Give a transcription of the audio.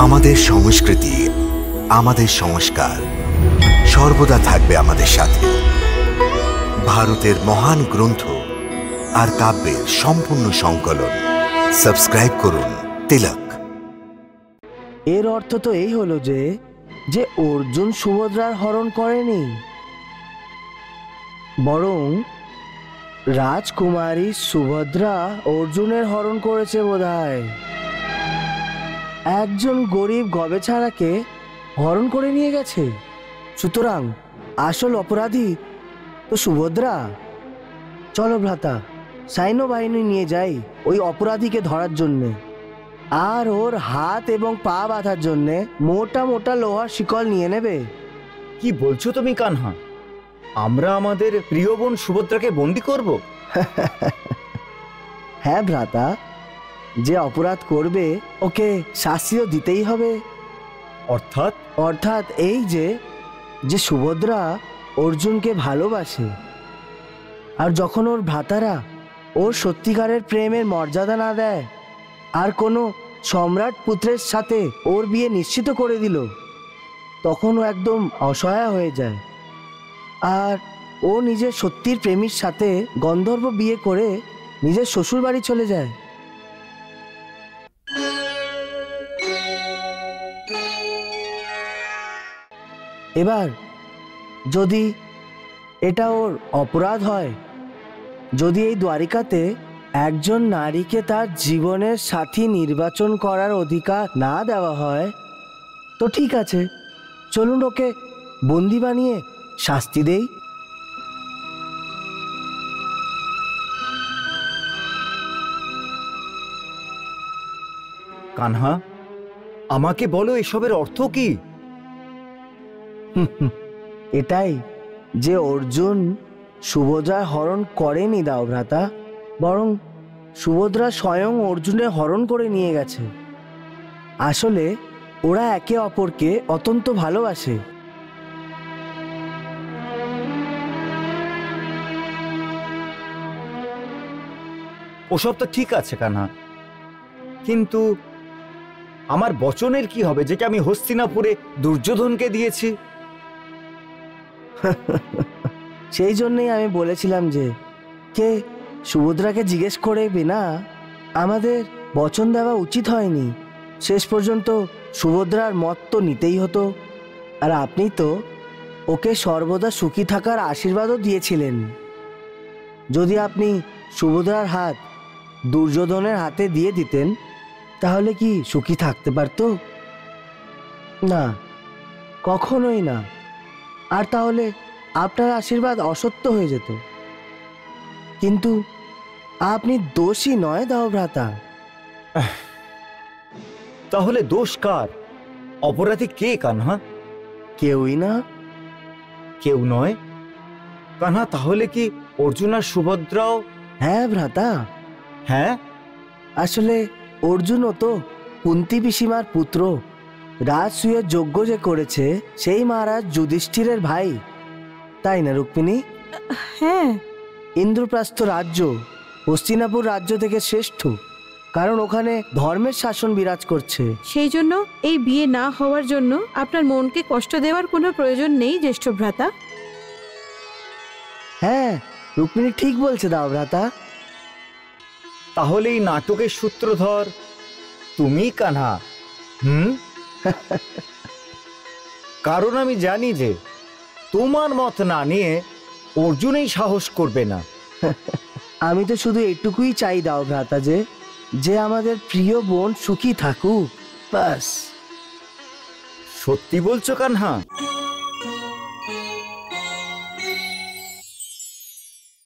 আমাদের সংস্কৃতি, আমাদের সংস্কার সর্বদা থাকবে আমাদের সাথে। ভারতের মহান গ্রন্থ আর কাব্যের সম্পূর্ণ সংকলন। সাবস্ক্রাইব করুন তিলক। এর অর্থ তো এই হলো যে যে অর্জুন সুভদ্রার হরণ করেনি, বরং রাজকুমারী সুভদ্রা অর্জুনের হরণ করেছে বোধহয়। একজন গরিব গবেছারাকে হরণ করে নিয়ে গেছে। সুতরাং আসল অপরাধী তো সুভদ্রা। চলো ভ্রাতা, সৈন্যবাহিনী নিয়ে যাই ওই অপরাধীকে ধরার জন্যে, আর ওর হাত এবং পা বাঁধার জন্যে মোটা মোটা লোহার শিকল নিয়ে নেবে। কি বলছো তুমি কানহা? আমরা আমাদের প্রিয় বোন সুভদ্রাকে বন্দি করব? হ্যাঁ ভ্রাতা, যে অপরাধ করবে ওকে শাস্তিও দিতেই হবে। অর্থাৎ? অর্থাৎ এই যে যে সুভদ্রা অর্জুনকে ভালোবাসে, আর যখন ওর ভ্রাতারা ওর সত্যিকারের প্রেমের মর্যাদা না দেয় আর কোনো সম্রাট পুত্রের সাথে ওর বিয়ে নিশ্চিত করে দিল, তখন ও একদম অসহায় হয়ে যায়, আর ও নিজের সত্যির প্রেমীর সাথে গন্ধর্ব বিয়ে করে নিজের শ্বশুর বাড়ি চলে যায়। এবার যদি এটা ওর অপরাধ হয়, যদি এই দ্বারিকাতে একজন নারীকে তার জীবনের সাথী নির্বাচন করার অধিকার না দেওয়া হয়, তো ঠিক আছে, চলুন ওকে বন্দি বানিয়ে শাস্তি দেই। কানহা, আমাকে বলো এসবের অর্থ কি? এটাই যে অর্জুন সুভদ্রার হরণ করেনি দাও ভ্রাতা, বরং সুভদ্রা স্বয়ং অর্জুনের হরণ করে নিয়ে গেছে। আসলে ওরা একে অপরকে অত্যন্ত ভালোবাসে। ওসব তো ঠিক আছে কানহা, কিন্তু আমার বচনের কি হবে যেটা আমি হস্তিনাপুরে দুর্যোধনকে দিয়েছি? সেই জন্যই আমি বলেছিলাম যে কে সুভদ্রাকে জিজ্ঞেস করে বিনা আমাদের বচন দেওয়া উচিত হয়নি। শেষ পর্যন্ত সুভদ্রার মত তো নিতেই হতো, আর আপনি তো ওকে সর্বদা সুখী থাকার আশীর্বাদও দিয়েছিলেন। যদি আপনি সুভদ্রার হাত দুর্যোধনের হাতে দিয়ে দিতেন, তাহলে কি সুখী থাকতে পারতো? না, কখনোই না। আর তাহলে আপনার আশীর্বাদ অসত্য হয়ে যেত। কিন্তু আপনি দোষী নয় দাও ভ্রাতা। তাহলে দোষ কার? অপরাধী কে কানহা? কেউই না। কেউ নয়? কানহা, তাহলে কি অর্জুন আর সুভদ্রাও? হ্যাঁ ভ্রাতা। হ্যাঁ, আসলে অর্জুনও তো কুন্তী পিসিমার পুত্র। রাজসূয়ের যজ্ঞ যে করেছে সেই মহারাজ যুধিষ্ঠিরের ভাই, তাই না রুক্মিণী? হ্যাঁ। ইন্দ্রপ্রস্থ রাজ্য হস্তিনাপুর রাজ্য থেকে শ্রেষ্ঠ, কারণ ওখানে ধর্মের শাসন বিরাজ করছে। সেই জন্য এই বিয়ে না হওয়ার জন্য আপনার মনকে কষ্ট দেওয়ার কোনো প্রয়োজন নেই জ্যেষ্ঠ ভ্রাতা। হ্যাঁ, রুক্মিণী ঠিক বলছে দাও ভ্রাতা। তাহলে এই নাটকের সূত্রধর তুমি কানহা? কারণ আমি জানি যে তোমার মত না নিয়ে অর্জুনই সাহস করবে না। আমি তো শুধু এটুকুই চাই দাও ভ্রাতা, যে যে আমাদের প্রিয় বোন সুখী থাকুক, বাস। সত্যি বলছো কানহা?